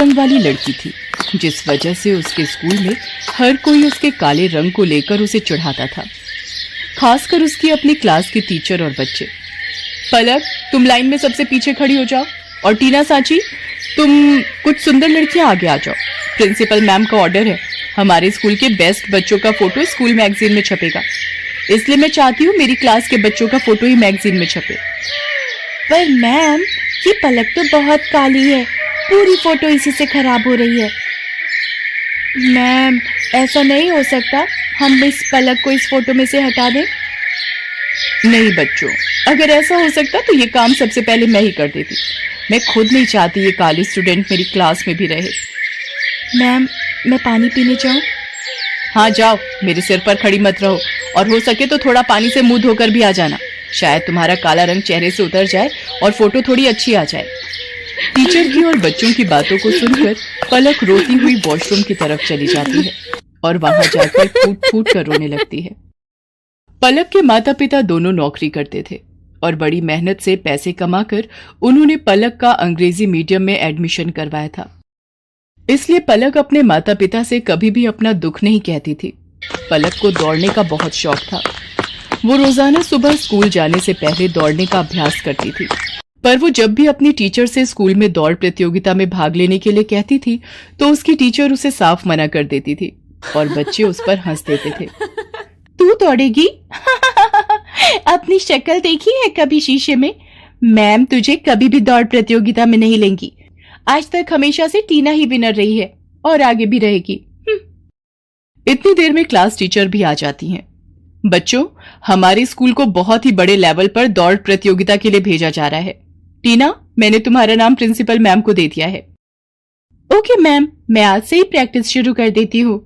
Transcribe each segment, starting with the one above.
रंग वाली लड़की थी, जिस वजह से उसके स्कूल में हर कोई उसके काले रंग को लेकर उसे चिढ़ाता था, खासकर उसकी अपनी क्लास के टीचर और बच्चे। पलक, तुम लाइन में सबसे पीछे खड़ी हो जाओ, और टीना सांची, तुम कुछ सुंदर लड़कियां आगे आ जाओ। प्रिंसिपल मैम का ऑर्डर है, हमारे स्कूल के बेस्ट बच्चों का फोटो स्कूल मैगजीन में छपेगा, इसलिए मैं चाहती हूँ मेरी क्लास के बच्चों का फोटो ही मैगजीन में छपे। पर मैम, ये पलक तो बहुत काली है, पूरी फोटो इसी से खराब हो रही है। मैम, ऐसा नहीं हो सकता, हम इस पलक को इस फोटो में से हटा दें? नहीं बच्चों, अगर ऐसा हो सकता तो ये काम सबसे पहले मैं ही कर देती। मैं खुद नहीं चाहती ये काली स्टूडेंट मेरी क्लास में भी रहे। मैम, मैं पानी पीने जाऊं? हाँ जाओ, मेरे सिर पर खड़ी मत रहो, और हो सके तो थोड़ा पानी से मुंह धोकर भी आ जाना, शायद तुम्हारा काला रंग चेहरे से उतर जाए और फोटो थोड़ी अच्छी आ जाए। टीचर की और बच्चों की बातों को सुनकर पलक रोती हुई वॉशरूम की तरफ चली जाती है और वहां जाकर फूट फूट कर रोने लगती है। पलक के माता पिता दोनों नौकरी करते थे और बड़ी मेहनत से पैसे कमाकर उन्होंने पलक का अंग्रेजी मीडियम में एडमिशन करवाया था। इसलिए पलक अपने माता पिता से कभी भी अपना दुख नहीं कहती थी। पलक को दौड़ने का बहुत शौक था। वो रोजाना सुबह स्कूल जाने से पहले दौड़ने का अभ्यास करती थी, पर वो जब भी अपनी टीचर से स्कूल में दौड़ प्रतियोगिता में भाग लेने के लिए कहती थी तो उसकी टीचर उसे साफ मना कर देती थी और बच्चे उस पर हंस देते थे। तू दौड़ेगी? अपनी शक्ल देखी है कभी शीशे में? मैम तुझे कभी भी दौड़ प्रतियोगिता में नहीं लेंगी। आज तक हमेशा से टीना ही विनर रही है और आगे भी रहेगी। इतनी देर में क्लास टीचर भी आ जाती हैं। बच्चों, हमारे स्कूल को बहुत ही बड़े लेवल पर दौड़ प्रतियोगिता के लिए भेजा जा रहा है। टीना, मैंने तुम्हारा नाम प्रिंसिपल मैम को दे दिया है। ओके मैम, मैं आज से ही प्रैक्टिस शुरू कर देती हूँ।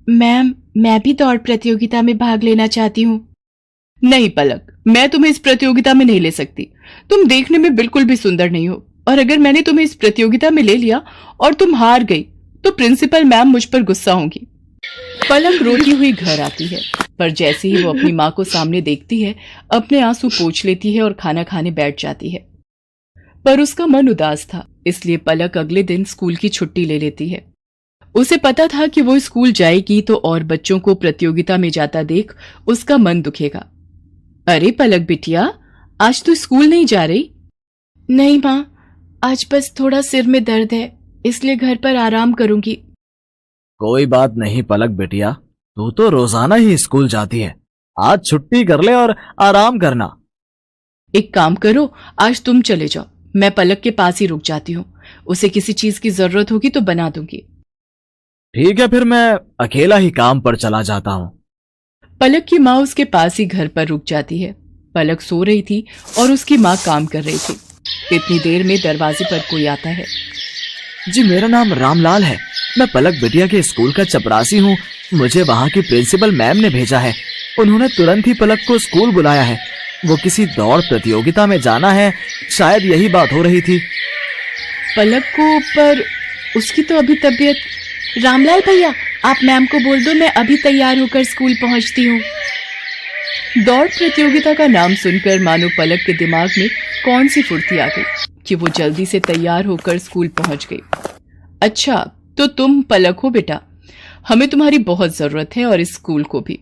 मैम, मैं भी दौड़ प्रतियोगिता में भाग लेना चाहती हूँ। नहीं पलक, मैं तुम्हें इस प्रतियोगिता में नहीं ले सकती। तुम देखने में बिल्कुल भी सुंदर नहीं हो, और अगर मैंने तुम्हें इस प्रतियोगिता में ले लिया और तुम हार गई तो प्रिंसिपल मैम मुझ पर गुस्सा होंगी। पलक रोती हुई घर आती है, पर जैसे ही वो अपनी माँ को सामने देखती है, अपने आंसू पोंछ लेती है और खाना खाने बैठ जाती है। पर उसका मन उदास था, इसलिए पलक अगले दिन स्कूल की छुट्टी ले लेती है। उसे पता था कि वो स्कूल जाएगी तो और बच्चों को प्रतियोगिता में जाता देख उसका मन दुखेगा। अरे पलक बिटिया, आज तू स्कूल नहीं जा रही? नहीं माँ, आज बस थोड़ा सिर में दर्द है, इसलिए घर पर आराम करूंगी। कोई बात नहीं पलक बिटिया, तू तो रोजाना ही स्कूल जाती है, आज छुट्टी कर ले और आराम करना। एक काम करो, आज तुम चले जाओ, मैं पलक के पास ही रुक जाती हूँ। उसे किसी चीज की जरूरत होगी तो बना दूंगी। ठीक है, फिर मैं अकेला ही काम पर चला जाता हूँ। पलक की माँ उसके पास ही घर पर रुक जाती है। पलक सो रही थी और उसकी माँ काम कर रही थी। इतनी देर में दरवाजे पर कोई आता है। जी, मेरा नाम रामलाल है, मैं पलक बिटिया के स्कूल का चपरासी हूँ। मुझे वहाँ की प्रिंसिपल मैम ने भेजा है। उन्होंने तुरंत ही पलक को स्कूल बुलाया है। वो किसी दौड़ प्रतियोगिता में जाना है, शायद यही बात हो रही थी। पलक को, पर उसकी तो अभी तबीयत। रामलाल भैया, आप मैम को बोल दो मैं अभी तैयार होकर स्कूल पहुंचती हूँ। दौड़ प्रतियोगिता का नाम सुनकर मानो पलक के दिमाग में कौन सी फुर्ती आ गई कि वो जल्दी से तैयार होकर स्कूल पहुंच गई। अच्छा, तो तुम पलक हो बेटा, हमें तुम्हारी बहुत जरूरत है और इस स्कूल को भी।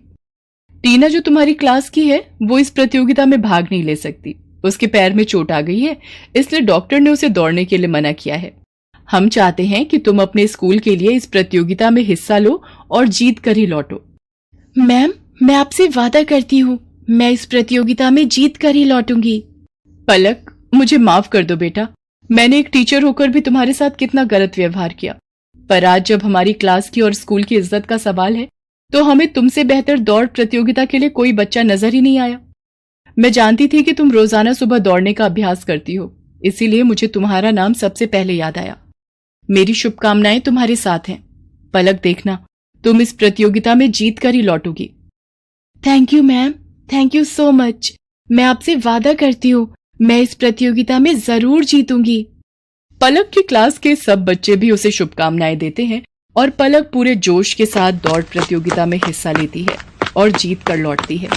टीना जो तुम्हारी क्लास की है वो इस प्रतियोगिता में भाग नहीं ले सकती। उसके पैर में चोट आ गई है, इसलिए डॉक्टर ने उसे दौड़ने के लिए मना किया है। हम चाहते हैं कि तुम अपने स्कूल के लिए इस प्रतियोगिता में हिस्सा लो और जीत कर ही लौटो। मैम, मैं आपसे वादा करती हूँ, मैं इस प्रतियोगिता में जीत कर ही लौटूंगी। पलक, मुझे माफ कर दो बेटा, मैंने एक टीचर होकर भी तुम्हारे साथ कितना गलत व्यवहार किया। पर आज जब हमारी क्लास की और स्कूल की इज्जत का सवाल है तो हमें तुमसे बेहतर दौड़ प्रतियोगिता के लिए कोई बच्चा नजर ही नहीं आया। मैं जानती थी कि तुम रोजाना सुबह दौड़ने का अभ्यास करती हो, इसीलिए मुझे तुम्हारा नाम सबसे पहले याद आया। मेरी शुभकामनाएं तुम्हारे साथ हैं। पलक, देखना, तुम इस प्रतियोगिता में जीत कर ही लौटोगी। Thank you ma'am, thank you so much. मैं आपसे वादा करती हूँ, मैं इस प्रतियोगिता में जरूर जीतूंगी। पलक की क्लास के सब बच्चे भी उसे शुभकामनाएं देते हैं और पलक पूरे जोश के साथ दौड़ प्रतियोगिता में हिस्सा लेती है और जीत कर लौटती है।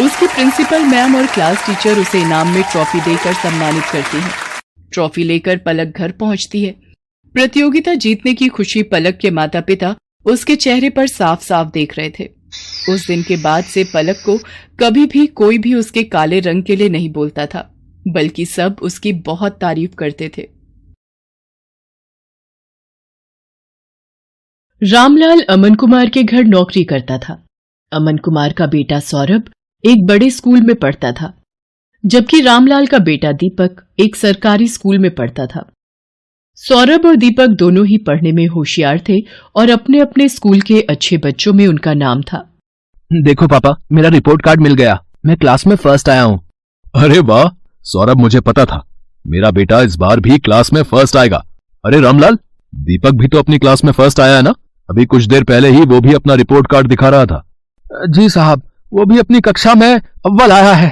उसकी प्रिंसिपल मैम और क्लास टीचर उसे इनाम में ट्रॉफी देकर सम्मानित करती हैं। ट्रॉफी लेकर पलक घर पहुंचती है। प्रतियोगिता जीतने की खुशी पलक के माता पिता उसके चेहरे पर साफ साफ देख रहे थे। उस दिन के बाद से पलक को कभी भी कोई भी उसके काले रंग के लिए नहीं बोलता था, बल्कि सब उसकी बहुत तारीफ करते थे। रामलाल अमन कुमार के घर नौकरी करता था। अमन कुमार का बेटा सौरभ एक बड़े स्कूल में पढ़ता था, जबकि रामलाल का बेटा दीपक एक सरकारी स्कूल में पढ़ता था। सौरभ और दीपक दोनों ही पढ़ने में होशियार थे और अपने अपने स्कूल के अच्छे बच्चों में उनका नाम था। देखो पापा, मेरा रिपोर्ट कार्ड मिल गया, मैं क्लास में फर्स्ट आया हूँ। अरे वाह सौरभ, मुझे पता था मेरा बेटा इस बार भी क्लास में फर्स्ट आएगा। अरे रामलाल, दीपक भी तो अपनी क्लास में फर्स्ट आया है ना? अभी कुछ देर पहले ही वो भी अपना रिपोर्ट कार्ड दिखा रहा था। जी साहब, वो भी अपनी कक्षा में अव्वल आया है।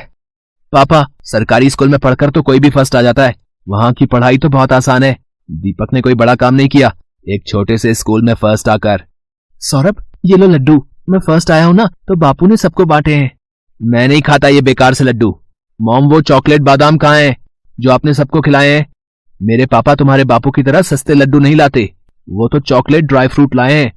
पापा, सरकारी स्कूल में पढ़कर तो कोई भी फर्स्ट आ जाता है, वहां की पढ़ाई तो बहुत आसान है। दीपक ने कोई बड़ा काम नहीं किया, एक छोटे से स्कूल में फर्स्ट आकर। सौरभ, ये लो लड्डू, मैं फर्स्ट आया हूं ना तो बापू ने सबको बांटे हैं। मैं नहीं खाता ये बेकार से लड्डू। मॉम, वो चॉकलेट बादाम कहाँ हैं जो आपने सबको खिलाए हैं? मेरे पापा तुम्हारे बापू की तरह सस्ते लड्डू नहीं लाते, वो तो चॉकलेट ड्राई फ्रूट लाए हैं।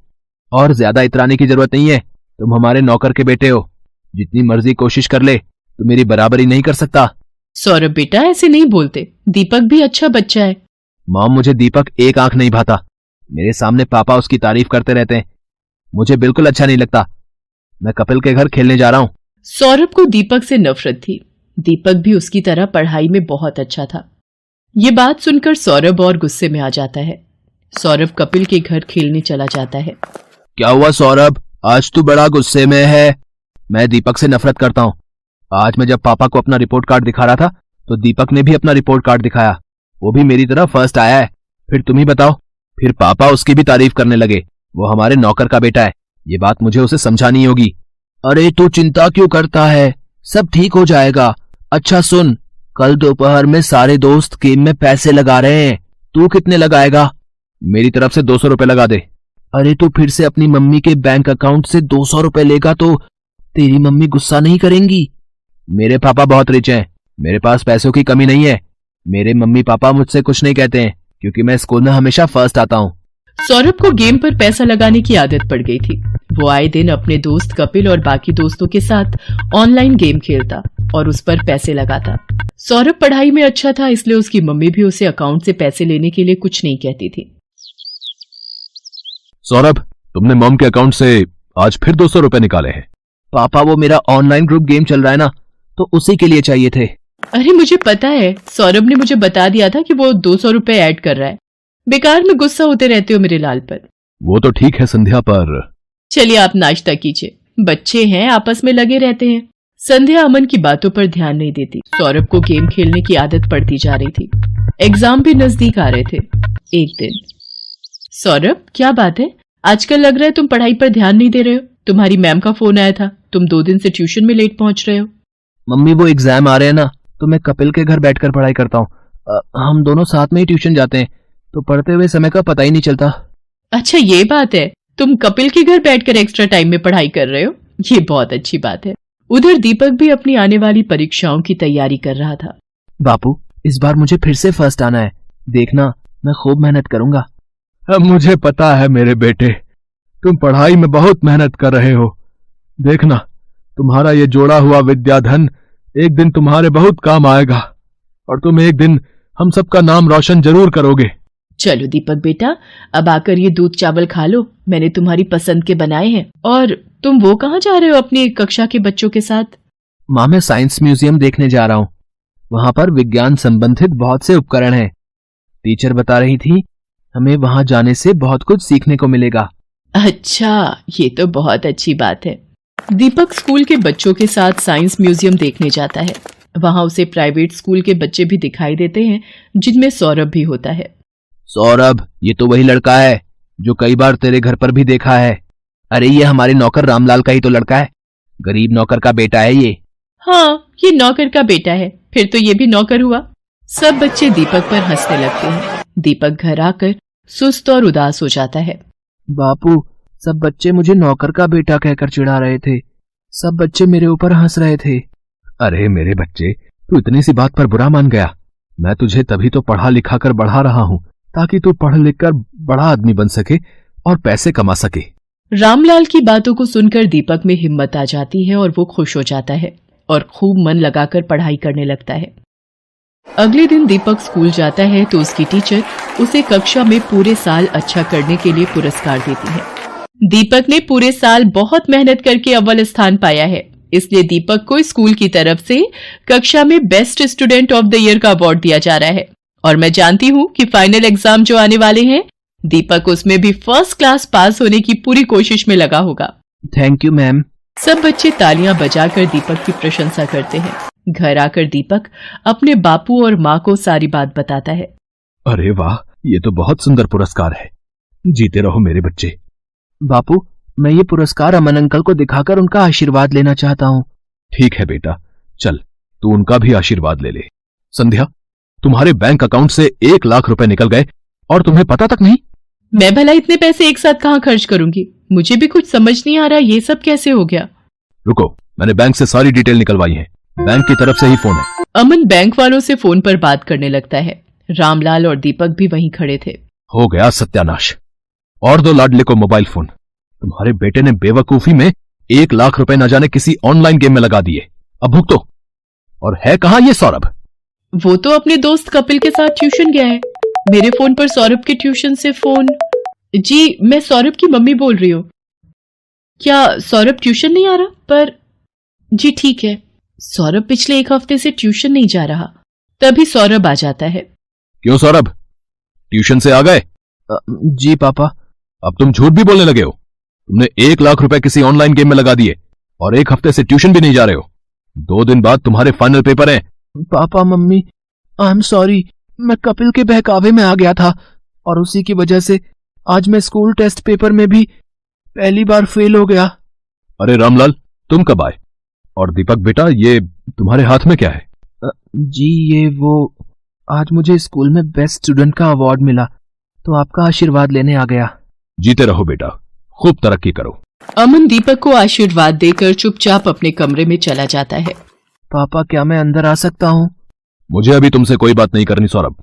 और ज्यादा इतराने की जरूरत नहीं है, तुम हमारे नौकर के बेटे हो, जितनी मर्जी कोशिश कर ले तो मेरी बराबरी नहीं कर सकता। सौरभ बेटा, ऐसे नहीं बोलते, दीपक भी अच्छा बच्चा है। मॉम, मुझे दीपक एक आंख नहीं भाता, मेरे सामने पापा उसकी तारीफ करते रहते हैं, मुझे बिल्कुल अच्छा नहीं लगता। मैं कपिल के घर खेलने जा रहा हूँ। सौरभ को दीपक से नफरत थी। दीपक भी उसकी तरह पढ़ाई में बहुत अच्छा था। ये बात सुनकर सौरभ और गुस्से में आ जाता है। सौरभ कपिल के घर खेलने चला जाता है। क्या हुआ सौरभ, आज तू बड़ा गुस्से में है? मैं दीपक से नफरत करता हूँ। आज मैं जब पापा को अपना रिपोर्ट कार्ड दिखा रहा था तो दीपक ने भी अपना रिपोर्ट कार्ड दिखाया, वो भी मेरी तरह फर्स्ट आया है। फिर तुम ही बताओ, फिर पापा उसकी भी तारीफ करने लगे, वो हमारे नौकर का बेटा है। ये बात मुझे उसे समझानी होगी। अरे तू चिंता क्यों करता है, सब ठीक हो जाएगा। अच्छा सुन, कल दोपहर में सारे दोस्त गेम में पैसे लगा रहे हैं, तू कितने लगाएगा? मेरी तरफ से 200 रुपए लगा दे। अरे तू फिर से अपनी मम्मी के बैंक अकाउंट से 200 रुपए लेगा तो तेरी मम्मी गुस्सा नहीं करेंगी? मेरे पापा बहुत रिच हैं, मेरे पास पैसों की कमी नहीं है। मेरे मम्मी पापा मुझसे कुछ नहीं कहते हैं क्योंकि मैं स्कूल में हमेशा फर्स्ट आता हूँ। सौरभ को गेम पर पैसा लगाने की आदत पड़ गई थी। वो आए दिन अपने दोस्त कपिल और बाकी दोस्तों के साथ ऑनलाइन गेम खेलता और उस पर पैसे लगाता। सौरभ पढ़ाई में अच्छा था, इसलिए उसकी मम्मी भी उसे अकाउंट से पैसे लेने के लिए कुछ नहीं कहती थी। सौरभ, तुमने मॉम के अकाउंट से आज फिर 200 रुपए निकाले हैं। पापा, वो मेरा ऑनलाइन ग्रुप गेम चल रहा है ना, तो उसी के लिए चाहिए थे। अरे मुझे पता है, सौरभ ने मुझे बता दिया था कि वो 200 रुपए ऐड कर रहा है। बेकार में गुस्सा होते रहते हो मेरे लाल पर। वो तो ठीक है संध्या, पर चलिए आप नाश्ता कीजिए, बच्चे हैं आपस में लगे रहते हैं। संध्या अमन की बातों पर ध्यान नहीं देती। सौरभ को गेम खेलने की आदत पड़ती जा रही थी। एग्जाम भी नजदीक आ रहे थे। एक दिन, सौरभ क्या बात है, आजकल लग रहा है तुम पढ़ाई पर ध्यान नहीं दे रहे हो। तुम्हारी मैम का फोन आया था, तुम 2 दिन से ट्यूशन में लेट पहुंच रहे हो। मम्मी, वो एग्जाम आ रहे हैं ना, तो मैं कपिल के घर बैठकर पढ़ाई करता हूँ। हम दोनों साथ में ही ट्यूशन जाते हैं, तो पढ़ते हुए समय का पता ही नहीं चलता। अच्छा ये बात है, तुम कपिल के घर बैठकर एक्स्ट्रा टाइम में पढ़ाई कर रहे हो, ये बहुत अच्छी बात है। उधर दीपक भी अपनी आने वाली परीक्षाओं की तैयारी कर रहा था। बापू, इस बार मुझे फिर से फर्स्ट आना है, देखना मैं खूब मेहनत करूंगा। मुझे पता है मेरे बेटे, तुम पढ़ाई में बहुत मेहनत कर रहे हो। देखना, तुम्हारा ये जोड़ा हुआ विद्याधन एक दिन तुम्हारे बहुत काम आएगा और तुम एक दिन हम सबका नाम रोशन जरूर करोगे। चलो दीपक बेटा, अब आकर ये दूध चावल खा लो, मैंने तुम्हारी पसंद के बनाए हैं। और तुम वो कहाँ जा रहे हो अपनी कक्षा के बच्चों के साथ? माँ, मैं साइंस म्यूजियम देखने जा रहा हूँ, वहां पर विज्ञान संबंधित बहुत से उपकरण हैं। टीचर बता रही थी हमें वहां जाने से बहुत कुछ सीखने को मिलेगा। अच्छा, ये तो बहुत अच्छी बात है। दीपक स्कूल के बच्चों के साथ साइंस म्यूजियम देखने जाता है। वहां उसे प्राइवेट स्कूल के बच्चे भी दिखाई देते हैं, जिनमें सौरभ भी होता है। सौरभ, ये तो वही लड़का है जो कई बार तेरे घर पर भी देखा है। अरे ये हमारे नौकर रामलाल का ही तो लड़का है, गरीब नौकर का बेटा है ये। हाँ, ये नौकर का बेटा है, फिर तो ये भी नौकर हुआ। सब बच्चे दीपक पर हंसने लगते हैं। दीपक घर आकर सुस्त और उदास हो जाता है। बापू, सब बच्चे मुझे नौकर का बेटा कहकर चिढ़ा रहे थे, सब बच्चे मेरे ऊपर हंस रहे थे। अरे मेरे बच्चे, तू इतनी सी बात पर बुरा मान गया। मैं तुझे तभी तो पढ़ा लिखा कर बढ़ा रहा हूँ ताकि तू पढ़ लिख कर बड़ा आदमी बन सके और पैसे कमा सके। रामलाल की बातों को सुनकर दीपक में हिम्मत आ जाती है और वो खुश हो जाता है और खूब मन लगाकर पढ़ाई करने लगता है। अगले दिन दीपक स्कूल जाता है तो उसकी टीचर उसे कक्षा में पूरे साल अच्छा करने के लिए पुरस्कार देती है। दीपक ने पूरे साल बहुत मेहनत करके अव्वल स्थान पाया है, इसलिए दीपक को स्कूल की तरफ से कक्षा में best student of the year का अवार्ड दिया जा रहा है। और मैं जानती हूँ कि फाइनल एग्जाम जो आने वाले हैं, दीपक उसमें भी फर्स्ट क्लास पास होने की पूरी कोशिश में लगा होगा। Thank you ma'am. सब बच्चे तालियां बजाकर दीपक की प्रशंसा करते हैं। घर आकर दीपक अपने बापू और माँ को सारी बात बताता है। अरे वाह, ये तो बहुत सुंदर पुरस्कार है। जीते रहो मेरे बच्चे। बापू, मैं ये पुरस्कार अमन अंकल को दिखाकर उनका आशीर्वाद लेना चाहता हूँ। ठीक है बेटा, चल तू उनका भी आशीर्वाद ले ले। संध्या, तुम्हारे बैंक अकाउंट से 1 लाख रुपए निकल गए और तुम्हें पता तक नहीं। मैं भला इतने पैसे एक साथ कहाँ खर्च करूंगी? मुझे भी कुछ समझ नहीं आ रहा, ये सब कैसे हो गया? रुको, मैंने बैंक से सारी डिटेल निकलवाई है। बैंक की तरफ से ही फोन है। अमन बैंक वालों से फोन पर बात करने लगता है। रामलाल और दीपक भी वहीं खड़े थे। हो गया सत्यानाश। और दो लाडले को मोबाइल फोन। तुम्हारे बेटे ने बेवकूफी में 1 लाख रुपए न जाने किसी ऑनलाइन गेम में लगा दिए। अब भुगतो। और है कहां ये सौरभ? वो तो अपने दोस्त कपिल के साथ ट्यूशन गया है। मेरे फोन पर सौरभ के ट्यूशन से फोन। जी, मैं सौरभ की मम्मी बोल रही हूँ। क्या सौरभ ट्यूशन नहीं आ रहा? पर जी ठीक है, सौरभ पिछले 1 हफ्ते से ट्यूशन नहीं जा रहा। तभी सौरभ आ जाता है। क्यों सौरभ, ट्यूशन से आ गए? जी पापा। अब तुम झूठ भी बोलने लगे हो। तुमने 1 लाख रुपए किसी ऑनलाइन गेम में लगा दिए और 1 हफ्ते से ट्यूशन भी नहीं जा रहे हो। 2 दिन बाद तुम्हारे फाइनल पेपर हैं। Papa mummy, I am sorry. मैं कपिल के बहकावे में आ गया था और उसी की वजह से आज मैं स्कूल टेस्ट पेपर में भी पहली बार फेल हो गया। अरे रामलाल, तुम कब आए? और दीपक बेटा, ये तुम्हारे हाथ में क्या है? जी ये वो, आज मुझे स्कूल में बेस्ट स्टूडेंट का अवार्ड मिला तो आपका आशीर्वाद लेने आ गया। जीते रहो बेटा, खूब तरक्की करो। अमन दीपक को आशीर्वाद देकर चुपचाप अपने कमरे में चला जाता है। पापा, क्या मैं अंदर आ सकता हूँ? मुझे अभी तुमसे कोई बात नहीं करनी सौरभ,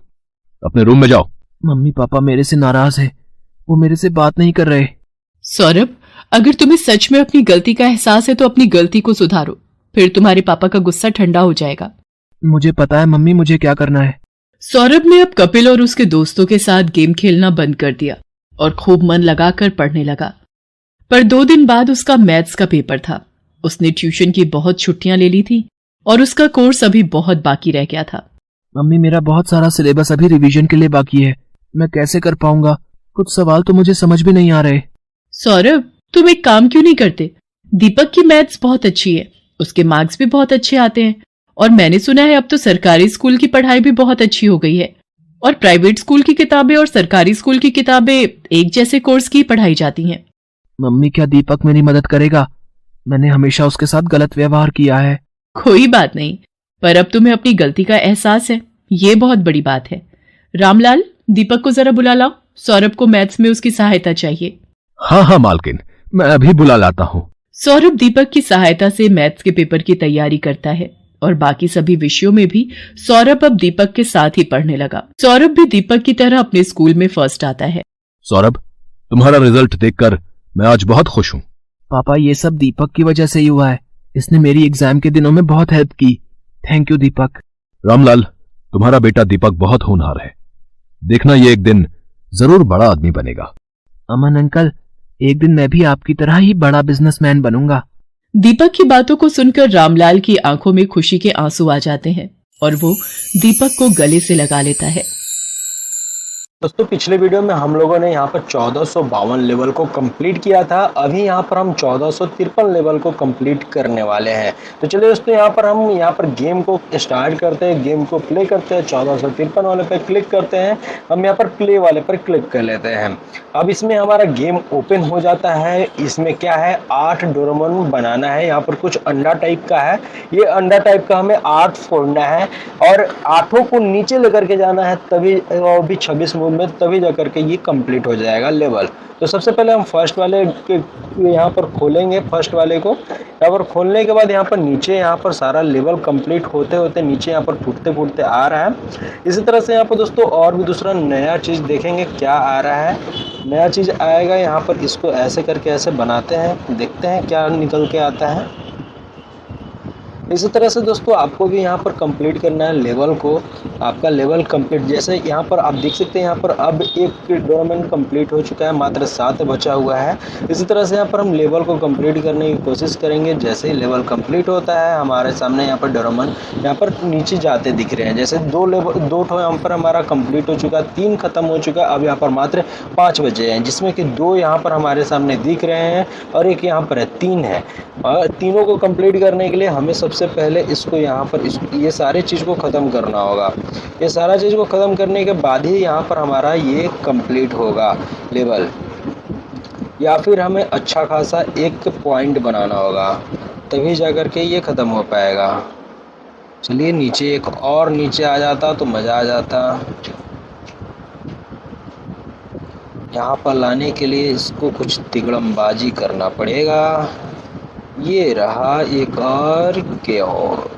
अपने रूम में जाओ। मम्मी पापा मेरे से नाराज है, वो मेरे से बात नहीं कर रहे। सौरभ, अगर तुम्हें सच में अपनी गलती का एहसास है तो अपनी गलती को सुधारो, फिर तुम्हारे पापा का गुस्सा ठंडा हो जाएगा। मुझे पता है मम्मी, मुझे क्या करना है। सौरभ ने अब कपिल और उसके दोस्तों के साथ गेम खेलना बंद कर दिया और खूब मन लगाकर पढ़ने लगा। पर 2 दिन बाद उसका मैथ्स का पेपर था। उसने ट्यूशन की बहुत छुट्टियां ले ली थी और उसका कोर्स अभी बहुत बाकी रह गया था। मम्मी, मेरा बहुत सारा सिलेबस अभी रिवीजन के लिए बाकी है, मैं कैसे कर पाऊंगा? कुछ सवाल तो मुझे समझ भी नहीं आ रहे। सौरभ, तुम एक काम क्यों नहीं करते? दीपक की मैथ्स बहुत अच्छी है, उसके मार्क्स भी बहुत अच्छे आते हैं और मैंने सुना है अब तो सरकारी स्कूल की पढ़ाई भी बहुत अच्छी हो गई है और प्राइवेट स्कूल की किताबें और सरकारी स्कूल की किताबें एक जैसे कोर्स की पढ़ाई जाती हैं। मम्मी, क्या दीपक मेरी मदद करेगा? मैंने हमेशा उसके साथ गलत व्यवहार किया है। कोई बात नहीं, पर अब तुम्हें अपनी गलती का एहसास है, ये बहुत बड़ी बात है। रामलाल, दीपक को जरा बुला लाओ, सौरभ को मैथ्स में उसकी सहायता चाहिए। हाँ हाँ मालकिन, मैं अभी बुला लाता हूँ। सौरभ दीपक की सहायता से मैथ्स के पेपर की तैयारी करता है और बाकी सभी विषयों में भी सौरभ अब दीपक के साथ ही पढ़ने लगा। सौरभ भी दीपक की तरह अपने स्कूल में फर्स्ट आता है। सौरभ, तुम्हारा रिजल्ट देखकर मैं आज बहुत खुश हूँ। पापा, ये सब दीपक की वजह से ही हुआ है, इसने मेरी एग्जाम के दिनों में बहुत हेल्प की। थैंक यू दीपक। रामलाल, तुम्हारा बेटा दीपक बहुत होनहार है, देखना ये एक दिन जरूर बड़ा आदमी बनेगा। अमन अंकल, एक दिन मैं भी आपकी तरह ही बड़ा बिजनेसमैन बनूंगा। दीपक की बातों को सुनकर रामलाल की आंखों में खुशी के आंसू आ जाते हैं और वो दीपक को गले से लगा लेता है। दोस्तों, पिछले वीडियो में हम लोगों ने यहाँ पर 1452 लेवल को कंप्लीट किया था। अभी यहाँ पर हम 1453 लेवल को कंप्लीट करने वाले हैं। तो चलिए दोस्तों, यहाँ पर गेम को स्टार्ट करते हैं, गेम को प्ले करते हैं। 1453 वाले पे क्लिक करते हैं, हम यहाँ पर प्ले वाले पर क्लिक कर लेते हैं। अब इसमें हमारा गेम ओपन हो जाता है। इसमें क्या है, 8 डोरेमोन बनाना है। यहाँ पर कुछ अंडा टाइप का है, ये अंडा टाइप का हमें 8 फोड़ना है और 8 को नीचे लेकर के जाना है, तभी भी 26 मूव में, तभी जा करके ये कंप्लीट हो जाएगा लेवल। तो सबसे पहले हम फर्स्ट वाले के यहाँ पर खोलेंगे, फर्स्ट वाले को यहाँ पर खोलने के बाद यहाँ पर नीचे यहाँ पर सारा लेवल कंप्लीट होते होते नीचे यहाँ पर फूटते फूटते आ रहा है। इसी तरह से यहाँ पर दोस्तों और भी दूसरा नया चीज़ देखेंगे क्या आ रहा है। नया चीज़ आएगा यहाँ पर, इसको ऐसे करके ऐसे बनाते हैं, देखते हैं क्या निकल के आता है। इसी तरह से दोस्तों आपको भी यहाँ पर कंप्लीट करना है लेवल को। आपका लेवल कंप्लीट, जैसे यहाँ पर आप देख सकते हैं यहाँ पर अब एक डोरेमोन कंप्लीट हो चुका है, मात्र 7 बचा हुआ है। इसी तरह से यहाँ पर हम लेवल को कंप्लीट करने की कोशिश करेंगे। जैसे ही लेवल कंप्लीट होता है हमारे सामने यहाँ पर डोरेमोन यहाँ पर नीचे जाते दिख रहे हैं। जैसे 2 ठो यहाँ पर हमारा कंप्लीट हो चुका, 3 खत्म हो चुका, अब यहाँ पर मात्र 5 बचे हैं, जिसमें कि 2 यहाँ पर हमारे सामने दिख रहे हैं और एक यहाँ पर है, 3 है। और तीनों को कंप्लीट करने के लिए हमें सबसे पहले इसको यहाँ पर ये सारे चीज़ को ख़त्म करना होगा। ये सारा चीज़ को ख़त्म करने के बाद ही यहाँ पर हमारा ये कंप्लीट होगा लेवल, या फिर हमें अच्छा खासा एक पॉइंट बनाना होगा, तभी जा कर के ये ख़त्म हो पाएगा। चलिए नीचे एक और नीचे आ जाता तो मज़ा आ जाता। यहाँ पर लाने के लिए इसको कुछ तिगड़मबाजी करना पड़ेगा। ये रहा एक और क्योर।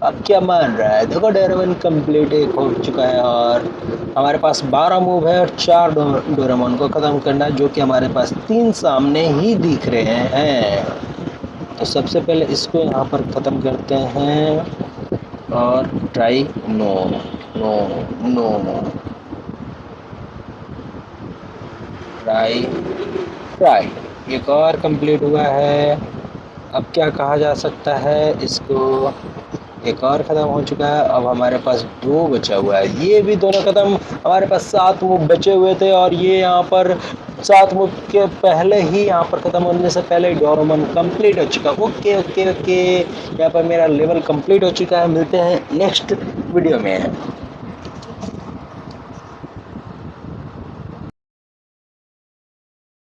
अब क्या मान रहा है, देखो डोरेमोन कंप्लीट एक हो चुका है और हमारे पास 12 मूव है और 4 डोरेमोन को ख़त्म करना है, जो कि हमारे पास 3 सामने ही दिख रहे हैं। तो सबसे पहले इसको यहाँ पर ख़त्म करते हैं और try no no no try एक और कंप्लीट हुआ है। अब क्या कहा जा सकता है, इसको एक और ख़त्म हो चुका है। अब हमारे पास 2 बचा हुआ है, ये भी दोनों ख़त्म। हमारे पास 7 मूव बचे हुए थे और ये यहाँ पर 7 मूव के पहले ही यहाँ पर ख़त्म होने से पहले डोरेमोन कंप्लीट हो चुका। ओके ओके ओके, यहाँ पर मेरा लेवल कंप्लीट हो चुका है। मिलते हैं नेक्स्ट वीडियो में।